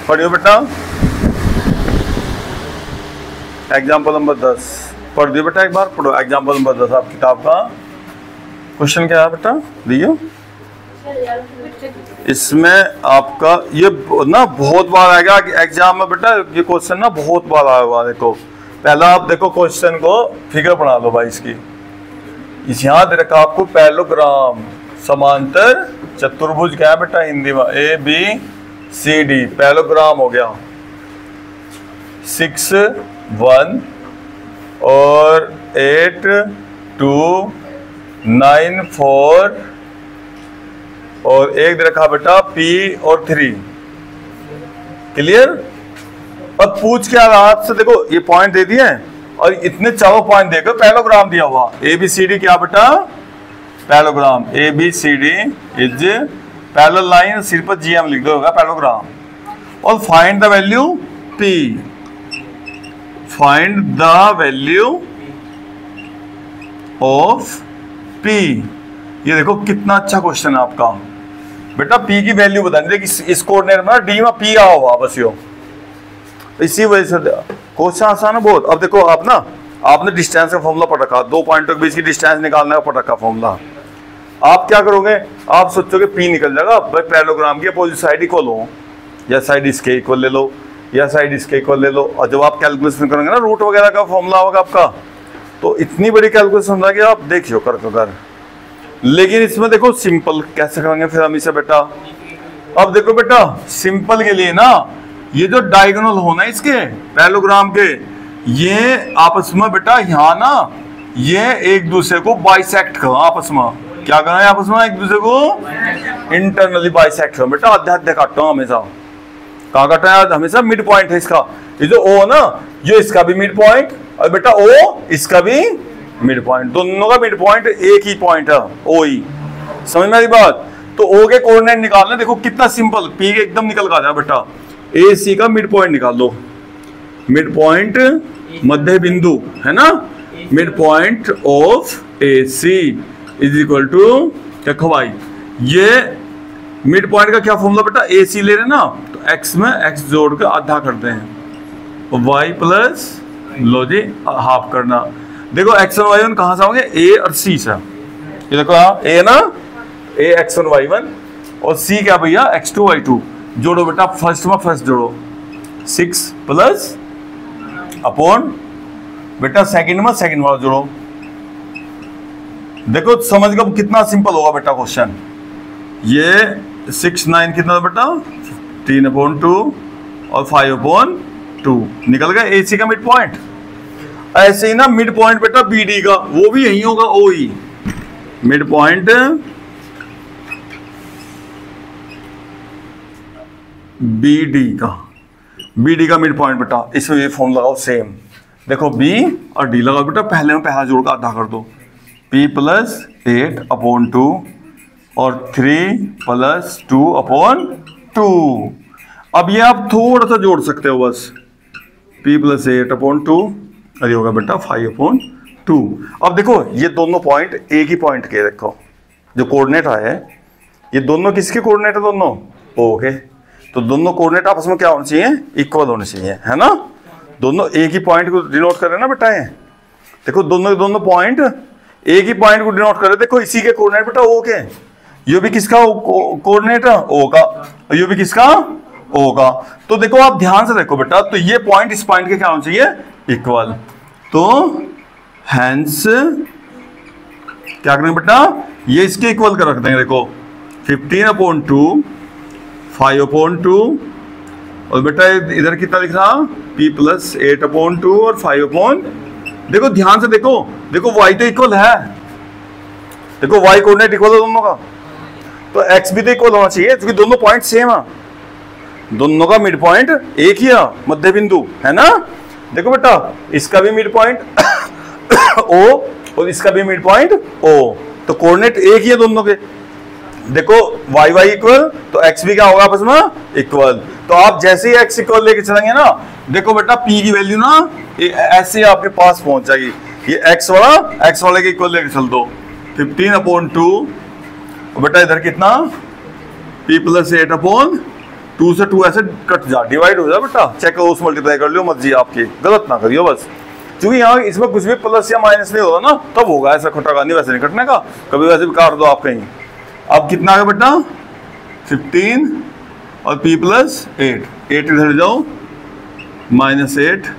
पढ़ियो बेटा, example number 10 पढ़ दियो बेटा, एक बार पढ़ो एग्जाम्पल नंबर 10 आप किताब का। क्वेश्चन क्या है बेटा, दियो। इसमें आपका ये ना बहुत बार आएगा एग्जाम में बेटा, ये क्वेश्चन ना बहुत बार आया हुआ। देखो पहला आप देखो क्वेश्चन को फिगर बना लो भाई इसकी। इस यहाँ दे रखा आपको पैरेललोग्राम, समांतर चतुर्भुज क्या है बेटा हिंदी में, A B C D, parallelogram हो गया 6 1 और 8 2 9 4 और एक दे रखा बेटा P और 3। क्लियर। अब पूछ क्या रहा आपसे, देखो ये पॉइंट दे दिए और इतने चारों पॉइंट देखो, पैरेललोग्राम दिया हुआ ABCD क्या बेटा, parallelogram ABCD is parallel line, सिर पर GM लिख दो, होगा पैरेललोग्राम। और find the value P, find the value of P। ये देखो कितना अच्छा क्वेश्चन है आपका बेटा, P की वैल्यू बतानी। देखिए इस कोऑर्डिनेट में D में P आ हुआ बस यो, इसी वजह से क्वेश्चन आसान है बहुत। अब देखो आप ना, आपने डिस्टेंस का फॉर्मूला पढ़ रखा, दो पॉइंटों के बीच की डिस्टेंस निकालने का पढ़ रखा फॉर्मूला। आप क्या करोगे, आप सोचोगे P निकल जाएगा भाई, पैरेललोग्राम की अपोजिट साइड इक्वल हो, या साइड इसके इक्वल ले लो, या साइड इसके इक्वल ले लो। और जब आप कैलकुलेशन करेंगे ना, रूट वगैरह का फॉर्मूला होगा आपका, तो इतनी बड़ी कैलकुलेशन होगा कि आप देखियो कर। लेकिन इसमें देखो सिंपल कैसे करेंगे फिर हम इसे बेटा। अब देखो बेटा सिंपल के लिए ना, ये जो डायगोनल होना है इसके पैरेललोग्राम के, ये आपस में बेटा यहाँ ना, ये एक दूसरे को बाइसेक्ट करो आपस में। क्या करना है आपस में, एक दूसरे को इंटरनली बाइसेक्ट करो बेटा। आध्यात्मिक काटो हमेशा, कहाँ काटना है हमेशा, मिड पॉइंट है इसका। ये जो O ना, ये इसका भी मिड पॉइंट, और बेटा O इसका भी मिड पॉइंट, दोनों का मिड पॉइंट एक ही पॉइंट है, O ही। समझ में आई बात। तो O के कोऑर्डिनेट निकालना, देखो कितना सिंपल, P एकदम निकल का जाए बेटा। AC का मिड पॉइंट निकाल लो, मिड पॉइंट मध्य बिंदु है ना, mid point of AC is equal to देखो भाई, ये मिड पॉइंट का क्या फॉर्मूला बेटा, AC ले रहे ना, तो x में x जोड़ के आधा करते हैं, और y प्लस लो जी हाफ करना। देखो x1 y1 कहाँ से आओगे, A और C से। ये देखो A ना, A x1 y1 और C क्या भैया x2 y2। जोड़ो बेटा, फर्स्ट में फर्स्ट जोड़ो, 6 प्लस अपॉन बेटा सेकंड में सेकंड वाला जोड़ो। देखो समझ गए कितना सिंपल होगा बेटा क्वेश्चन। ये 6 9 कितना बेटा, 3/2 और 5/2 निकल गया AC का मिड पॉइंट। ऐसे ही ना मिड पॉइंट बेटा BD का, वो भी यही होगा OE, मिड पॉइंट BD का मिड पॉइंट बेटा, इसमें ये फॉर्म लगाओ सेम। देखो B और D लगाओ बेटा, पहले में पहला जोड़ का आधा कर दो, P प्लस 8/2 और 3 प्लस 2/2। अब ये आप थोड़ा सा जोड़ सकते हो बस, P प्लस 8/2 अरे होगा बेटा 5/2। अब देखो ये दोनों पॉइंट एक ही पॉइंट के, देखो जो कोऑर्डिनेट आए ये दोनों किसके कोऑर्डिनेट है, दोनों O के। तो दोनों कोऑर्डिनेट आपस में क्या होने चाहिए, इक्वल होने चाहिए, है ना। दोनों एक ही पॉइंट को डिनोट कर रहे हैं ना बेटा। ये देखो दोनों पॉइंट एक ही पॉइंट को डिनोट कर रहे हैं। देखो इसी के कोऑर्डिनेट बेटा O के, ये भी किसका कोऑर्डिनेट है, O का, और ये भी किसका, O का। तो देखो आप ध्यान से देखो बेटा, तो ये पॉइंट इस पॉइंट के क्या होना चाहिए, इक्वल। तो हैंस क्या करेंगे बेटा, ये इसके इक्वल कर रख देंगे। देखो 15/2 5/2 और बेटा इधर कितना लिख रहा, P प्लस 8/2 और 5/, देखो ध्यान से देखो, देखो y तो इक्वल है, देखो y कोऑर्डिनेट इक्वल है दोनों का, तो x भी तो इक्वल होना चाहिए क्योंकि दोनों पॉइंट सेम है, दोनों का मिड पॉइंट एक ही है, मध्य बिंदु है ना। देखो बेटा इसका भी मिड पॉइंट O और इसका भी मिड पॉइंट O, तो कोऑर्डिनेट एक ही है दोनों के। देखो y इक्वल, तो x भी क्या होगा आपस में इक्वल। तो आप जैसे ही x इक्वल लेके चलेंगे ना, देखो बेटा p की वैल्यू ना ऐसे आपके पास पहुंच जाएगी। ये x वाले के इक्वल लेके चल दो, 15/2 और बेटा इधर कितना, p प्लस 8/2 2 से 2 ऐसे कट जा, डिवाइड हो जा बेटा, चेक करो उस मल्टीप्लाई कर लियो मर्जी आपकी, गलत ना करियो बस, क्योंकि यहाँ इसमें कुछ भी प्लस या माइनस नहीं होगा ना, तब होगा ऐसा कटेगा, नहीं वैसे नहीं कटने का, कभी वैसे भी काट दो आप कहीं। अब कितना आ गया बेटा 15 और p प्लस 8 इधर जाओ -8,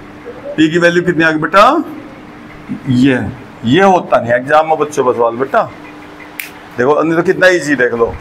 p की वैल्यू कितनी आ गई बेटा, ये होता नहीं एग्जाम में बच्चों बसवाल बेटा, देखो तो कितना इजी, देख लो